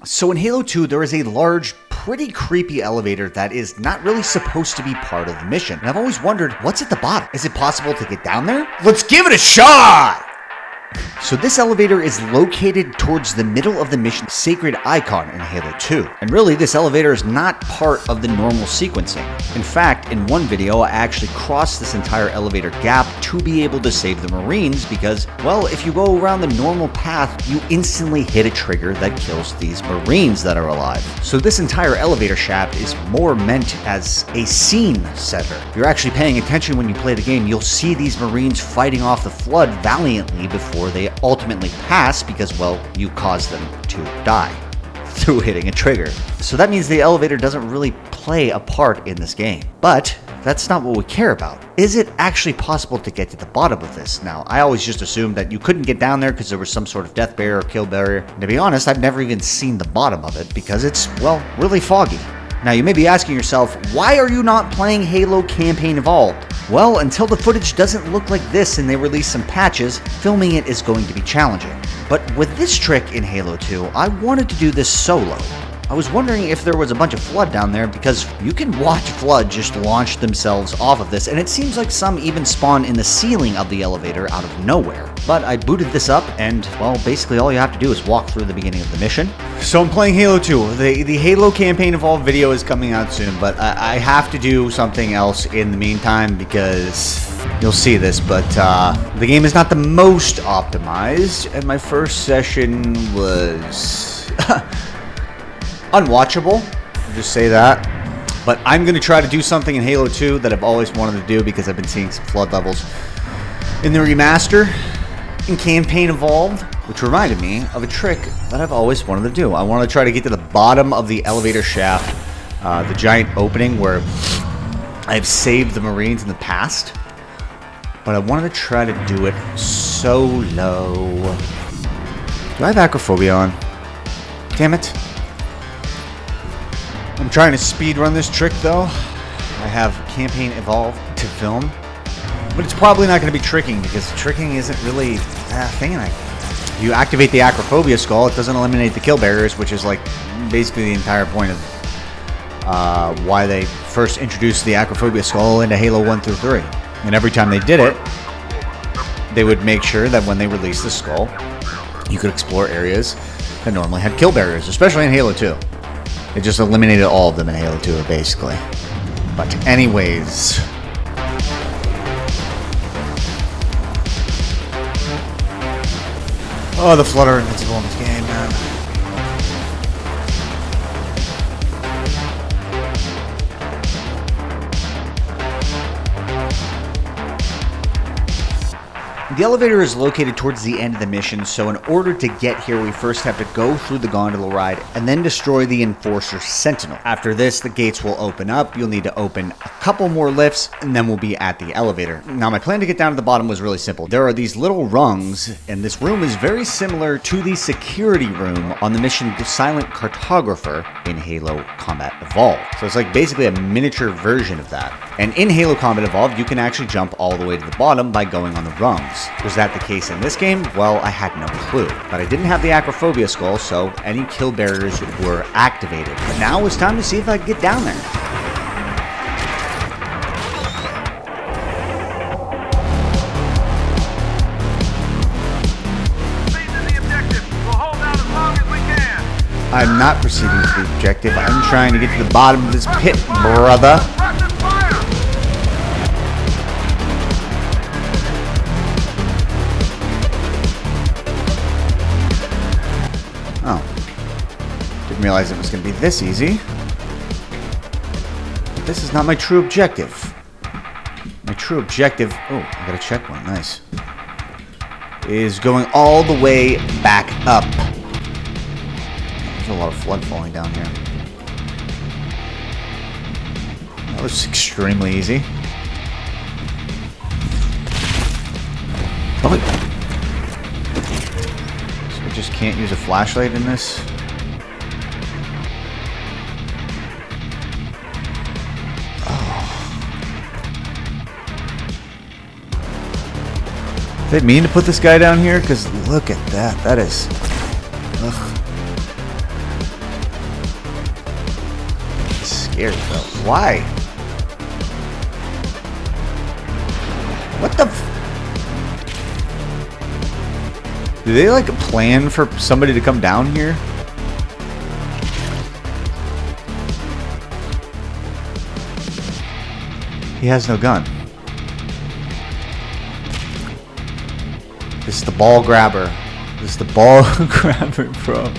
So in Halo 2, there is a large, pretty creepy elevator that is not really supposed to be part of the mission. And I've always wondered, what's at the bottom? Is it possible to get down there? Let's give it a shot! So this elevator is located towards the middle of the mission's sacred icon in Halo 2. And really, this elevator is not part of the normal sequencing. In fact, in one video, I actually crossed this entire elevator gap to be able to save the Marines because, well, if you go around the normal path, you instantly hit a trigger that kills these Marines that are alive. So this entire elevator shaft is more meant as a scene setter. If you're actually paying attention when you play the game, you'll see these Marines fighting off the flood valiantly before they ultimately pass because, well, you caused them to die through hitting a trigger. So that means the elevator doesn't really play a part in this game. But that's not what we care about. Is it actually possible to get to the bottom of this? Now, I always just assumed that you couldn't get down there because there was some sort of death barrier or kill barrier. And to be honest, I've never even seen the bottom of it because it's, well, really foggy. Now, you may be asking yourself, why are you not playing Halo Campaign Evolved? Well, until the footage doesn't look like this and they release some patches, filming it is going to be challenging. But with this trick in Halo 2, I wanted to do this solo. I was wondering if there was a bunch of Flood down there because you can watch Flood just launch themselves off of this, and it seems like some even spawn in the ceiling of the elevator out of nowhere. But I booted this up, and, well, basically all you have to do is walk through the beginning of the mission. So I'm playing Halo 2. The Halo Campaign Evolved video is coming out soon, but I have to do something else in the meantime because you'll see this, but the game is not the most optimized, and my first session was unwatchable, I'll just say that. But I'm going to try to do something in Halo 2 that I've always wanted to do because I've been seeing some Flood levels in the remaster in Campaign Evolved, which reminded me of a trick that I've always wanted to do. I want to try to get to the bottom of the elevator shaft, the giant opening where I've saved the Marines in the past, but I wanted to try to do it solo. Do I have acrophobia on? Damn it. I'm trying to speed run this trick though. I have Campaign Evolved to film, but it's probably not going to be tricking because tricking isn't really a thing. You activate the acrophobia skull, it doesn't eliminate the kill barriers, which is like basically the entire point of why they first introduced the acrophobia skull into Halo 1 through 3. And every time they did it, they would make sure that when they released the skull, you could explore areas that normally had kill barriers, especially in Halo 2. It just eliminated all of them in Halo 2, basically. But anyways, oh, the Flood are invincible in this game, man. The elevator is located towards the end of the mission, so in order to get here, we first have to go through the gondola ride and then destroy the Enforcer Sentinel. After this, the gates will open up. You'll need to open a couple more lifts, and then we'll be at the elevator. Now, my plan to get down to the bottom was really simple. There are these little rungs, and this room is very similar to the security room on the mission The Silent Cartographer in Halo Combat Evolved. So it's like basically a miniature version of that. And in Halo Combat Evolved, you can actually jump all the way to the bottom by going on the rungs. Was that the case in this game? Well, I had no clue. But I didn't have the acrophobia skull, so any kill barriers were activated. But now it's time to see if I can get down there. I'm not proceeding to the objective. I'm trying to get to the bottom of this pit, brother. Oh. Didn't realize it was going to be this easy. But this is not my true objective. My true objective... Oh, I got a check one. Nice. Is going all the way back up. There's a lot of Flood falling down here. That was extremely easy. Oh, so I just can't use a flashlight in this? Did I mean to put this guy down here? Because look at that. That is... Ugh. scary, bro. Why? What the do they, like, plan for somebody to come down here? He has no gun. This is the ball grabber. This is the ball grabber, bro.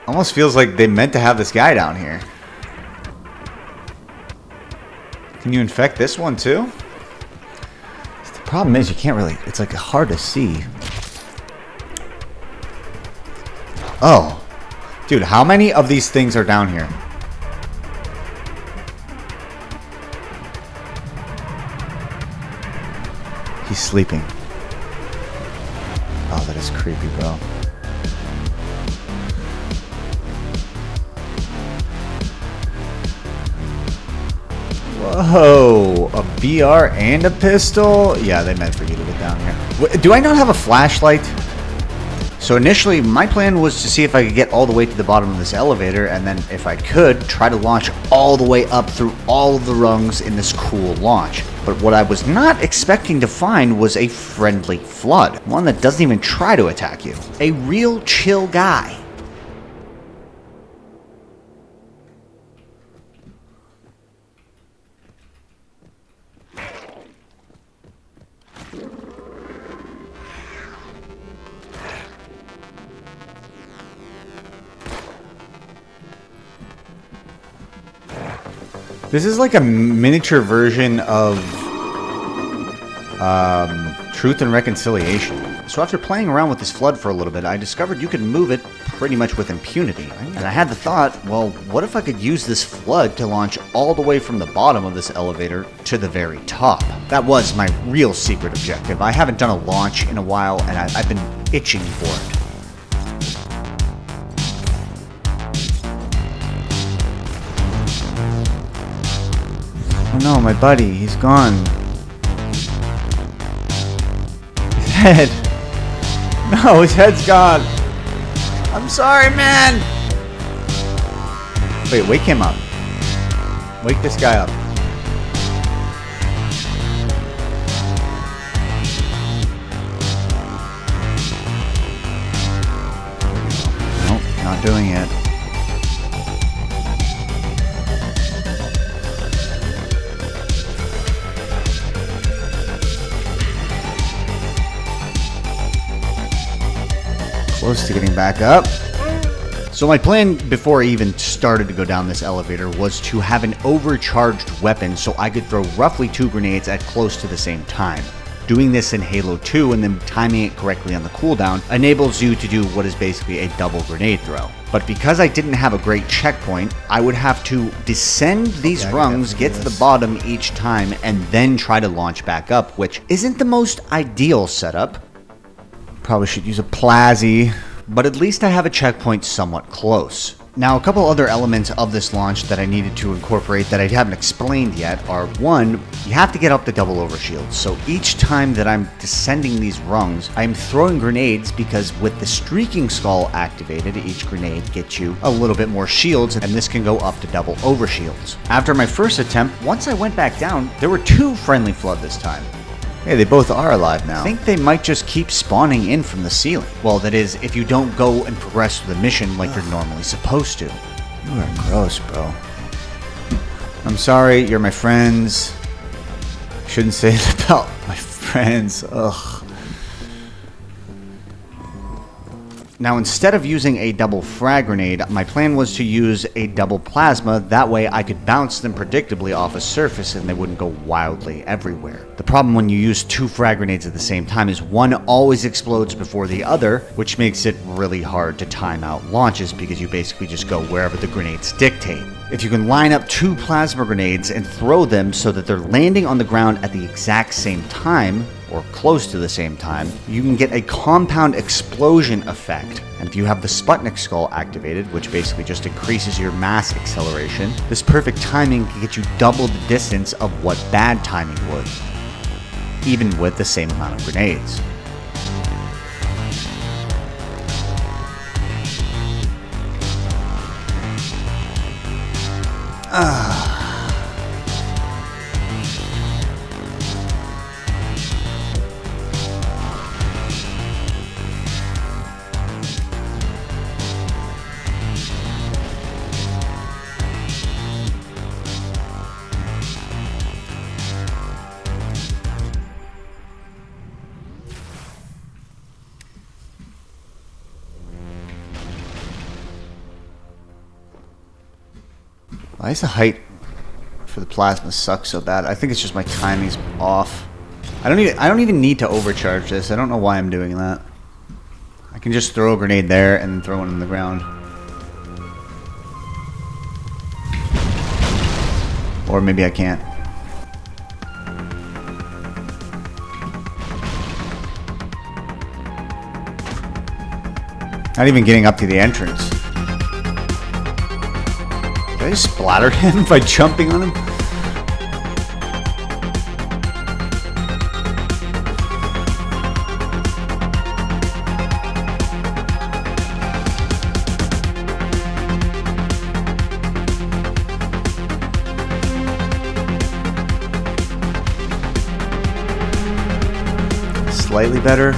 Almost feels like they meant to have this guy down here. Can you infect this one too? The problem is you can't really, it's like hard to see. Oh. Dude, how many of these things are down here? He's sleeping. Oh, that is creepy, bro. Whoa, a BR and a pistol? Yeah, they meant for you to get down here. Do I not have a flashlight? So initially, my plan was to see if I could get all the way to the bottom of this elevator, and then if I could, try to launch all the way up through all of the rungs in this cool launch. But what I was not expecting to find was a friendly flood. One that doesn't even try to attack you. A real chill guy. This is like a miniature version of Truth and Reconciliation. So after playing around with this flood for a little bit, I discovered you could move it pretty much with impunity. And I had the thought, well, what if I could use this flood to launch all the way from the bottom of this elevator to the very top? That was my real secret objective. I haven't done a launch in a while, and I've been itching for it. Oh no, my buddy, he's gone. His head. No, his head's gone. I'm sorry, man. Wait, wake him up. Wake this guy up. Nope, not doing it. Close to getting back up. So my plan before I even started to go down this elevator was to have an overcharged weapon so I could throw roughly 2 grenades at close to the same time. Doing this in Halo 2 and then timing it correctly on the cooldown enables you to do what is basically a double grenade throw. But because I didn't have a great checkpoint, I would have to descend these rungs, get to the bottom each time, and then try to launch back up, which isn't the most ideal setup. Probably should use a Plazzy, but at least I have a checkpoint somewhat close. Now, a couple other elements of this launch that I needed to incorporate that I haven't explained yet are, one, you have to get up the double overshield. So each time that I'm descending these rungs, I'm throwing grenades because with the streaking skull activated, each grenade gets you a little bit more shields, and this can go up to double overshields. After my first attempt, once I went back down, there were 2 friendly flood this time. Hey, they both are alive now. I think they might just keep spawning in from the ceiling. Well, that is, if you don't go and progress through the mission like you're normally supposed to. You are gross, bro. I'm sorry, you're my friends. Shouldn't say that about my friends. Ugh. Now, instead of using a double frag grenade, my plan was to use a double plasma. That way I could bounce them predictably off a surface and they wouldn't go wildly everywhere. The problem when you use 2 frag grenades at the same time is one always explodes before the other, which makes it really hard to time out launches because you basically just go wherever the grenades dictate. If you can line up 2 plasma grenades and throw them so that they're landing on the ground at the exact same time, or close to the same time, you can get a compound explosion effect. And if you have the Sputnik skull activated, which basically just increases your mass acceleration, this perfect timing can get you double the distance of what bad timing would, even with the same amount of grenades. Why is the height for the plasma suck so bad? I think it's just my timing's off. I don't even need to overcharge this. I don't know why I'm doing that. I can just throw a grenade there and then throw one in the ground. Or maybe I can't. Not even getting up to the entrance. Did I just splatter him by jumping on him? Slightly better.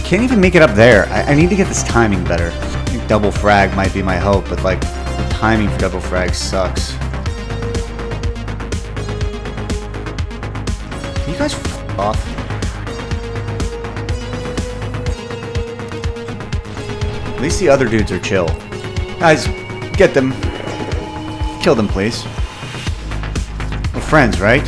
Can't even make it up there. I need to get this timing better. I think double frag might be my hope, but like the timing for double frag sucks. Can you guys f off? At least the other dudes are chill. Guys, get them. Kill them, please. We're friends, right?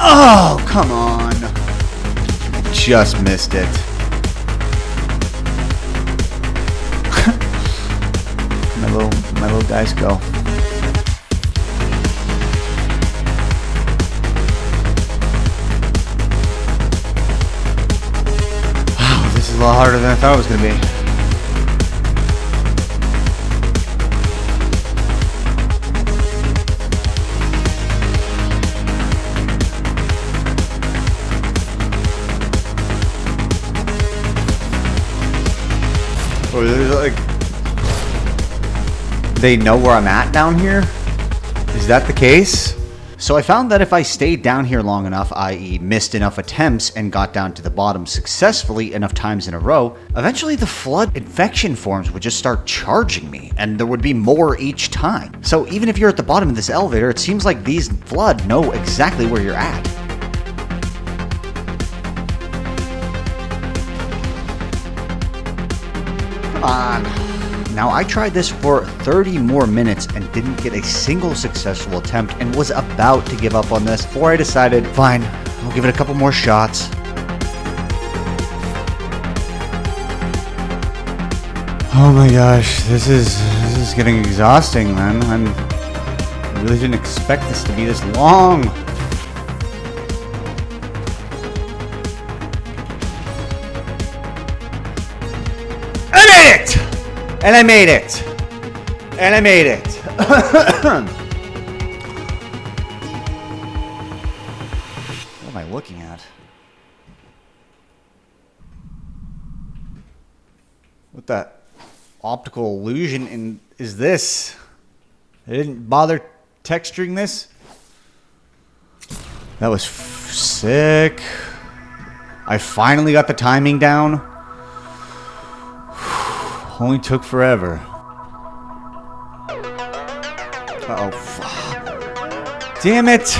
Oh, come on. I just missed it. my little guys go. Wow, this is a lot harder than I thought it was going to be. Or there's like, they know where I'm at down here? Is that the case? So I found that if I stayed down here long enough, i.e. missed enough attempts and got down to the bottom successfully enough times in a row, eventually the flood infection forms would just start charging me, and there would be more each time. So even if you're at the bottom of this elevator, it seems like these flood know exactly where you're at. Come on. Now, I tried this for 30 more minutes and didn't get a single successful attempt and was about to give up on this before I decided, fine, I'll give it a couple more shots. Oh my gosh, this is getting exhausting, man. I really didn't expect this to be this long. I made it! And I made it. And I made it. What am I looking at? What the optical illusion is this? I didn't bother texturing this. That was sick. I finally got the timing down. Only took forever. Uh-oh. Damn it!